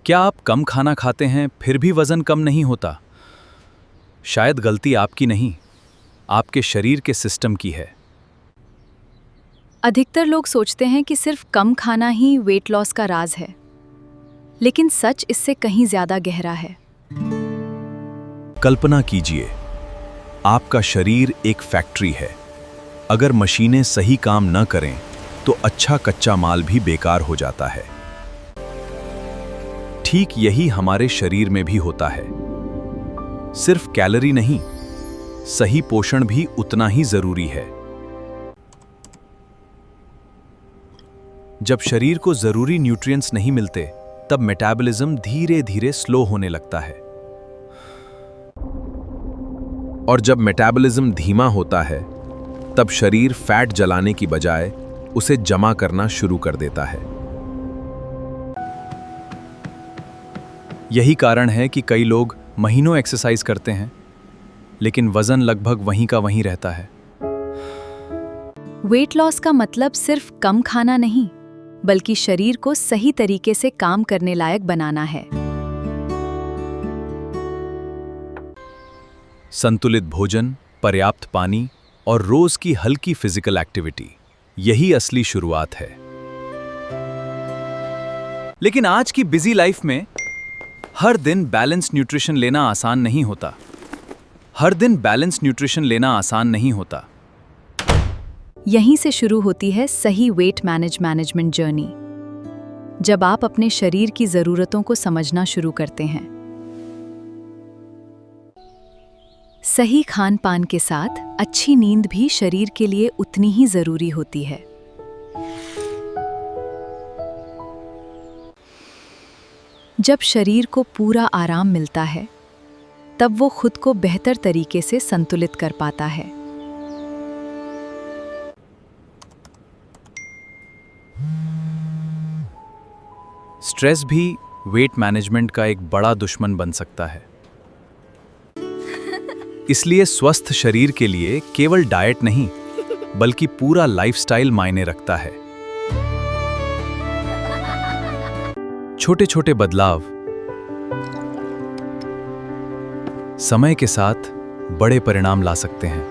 क्या आप कम खाना खाते हैं फिर भी वजन कम नहीं होता? शायद गलती आपकी नहीं, आपके शरीर के सिस्टम की है। अधिकतर लोग सोचते हैं कि सिर्फ कम खाना ही वेट लॉस का राज है, लेकिन सच इससे कहीं ज्यादा गहरा है। कल्पना कीजिए, आपका शरीर एक फैक्ट्री है। अगर मशीनें सही काम न करें तो अच्छा कच्चा माल भी बेकार हो जाता है। ठीक यही हमारे शरीर में भी होता है। सिर्फ कैलोरी नहीं, सही पोषण भी उतना ही जरूरी है। जब शरीर को जरूरी न्यूट्रिएंट्स नहीं मिलते, तब मेटाबॉलिज्म धीरे धीरे स्लो होने लगता है। और जब मेटाबॉलिज्म धीमा होता है, तब शरीर फैट जलाने की बजाय उसे जमा करना शुरू कर देता है। यही कारण है कि कई लोग महीनों एक्सरसाइज करते हैं, लेकिन वजन लगभग वहीं का वहीं रहता है। वेट लॉस का मतलब सिर्फ कम खाना नहीं, बल्कि शरीर को सही तरीके से काम करने लायक बनाना है। संतुलित भोजन, पर्याप्त पानी और रोज की हल्की फिजिकल एक्टिविटी, यही असली शुरुआत है। लेकिन आज की बिजी लाइफ में हर दिन बैलेंस न्यूट्रिशन लेना आसान नहीं होता। यहीं से शुरू होती है सही वेट मैनेजमेंट जर्नी। जब आप अपने शरीर की जरूरतों को समझना शुरू करते हैं, सही खान पान के साथ अच्छी नींद भी शरीर के लिए उतनी ही जरूरी होती है। जब शरीर को पूरा आराम मिलता है, तब वो खुद को बेहतर तरीके से संतुलित कर पाता है। स्ट्रेस भी वेट मैनेजमेंट का एक बड़ा दुश्मन बन सकता है। इसलिए स्वस्थ शरीर के लिए केवल डाइट नहीं, बल्कि पूरा लाइफस्टाइल मायने रखता है। छोटे छोटे बदलाव समय के साथ बड़े परिणाम ला सकते हैं।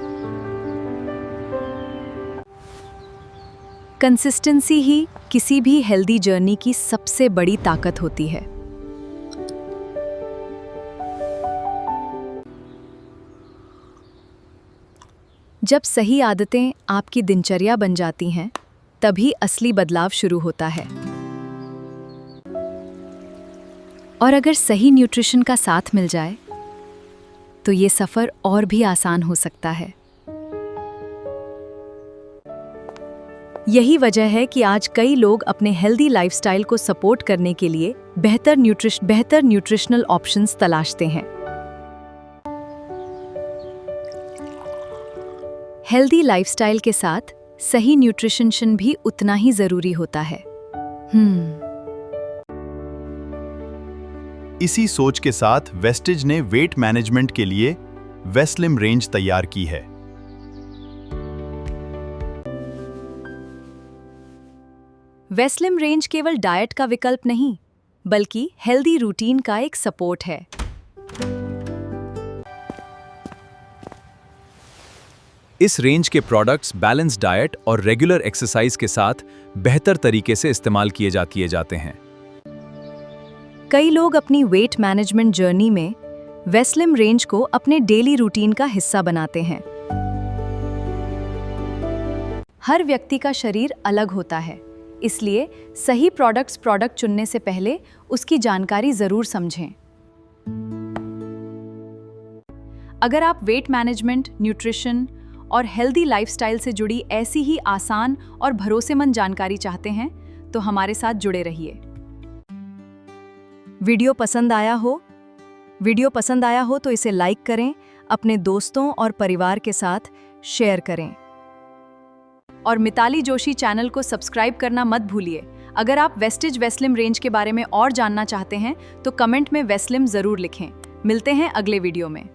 कंसिस्टेंसी ही किसी भी हेल्दी जर्नी की सबसे बड़ी ताकत होती है। जब सही आदतें आपकी दिनचर्या बन जाती हैं, तभी असली बदलाव शुरू होता है। और अगर सही न्यूट्रिशन का साथ मिल जाए, तो ये सफर और भी आसान हो सकता है। यही वजह है कि आज कई लोग अपने हेल्दी लाइफस्टाइल को सपोर्ट करने के लिए बेहतर न्यूट्रिशनल ऑप्शंस तलाशते हैं। हेल्दी लाइफस्टाइल के साथ सही न्यूट्रिशन भी उतना ही जरूरी होता है। इसी सोच के साथ वेस्टिज ने वेट मैनेजमेंट के लिए वेस्लिम रेंज तैयार की है। वेस्लिम रेंज केवल डाइट का विकल्प नहीं, बल्कि हेल्दी रूटीन का एक सपोर्ट है। इस रेंज के प्रोडक्ट्स बैलेंस डाइट और रेगुलर एक्सरसाइज के साथ बेहतर तरीके से इस्तेमाल किए जाते हैं। कई लोग अपनी वेट मैनेजमेंट जर्नी में वेस्लिम रेंज को अपने डेली रूटीन का हिस्सा बनाते हैं। हर व्यक्ति का शरीर अलग होता है, इसलिए सही प्रोडक्ट चुनने से पहले उसकी जानकारी जरूर समझें। अगर आप वेट मैनेजमेंट, न्यूट्रिशन और हेल्दी लाइफस्टाइल से जुड़ी ऐसी ही आसान और भरोसेमंद जानकारी चाहते हैं, तो हमारे साथ जुड़े रहिए। वीडियो पसंद आया हो तो इसे लाइक करें, अपने दोस्तों और परिवार के साथ शेयर करें। और मिताली जोशी चैनल को सब्सक्राइब करना मत भूलिए। अगर आप वेस्टिज वेस्लिम रेंज के बारे में और जानना चाहते हैं, तो कमेंट में वेस्लिम जरूर लिखें। मिलते हैं अगले वीडियो में।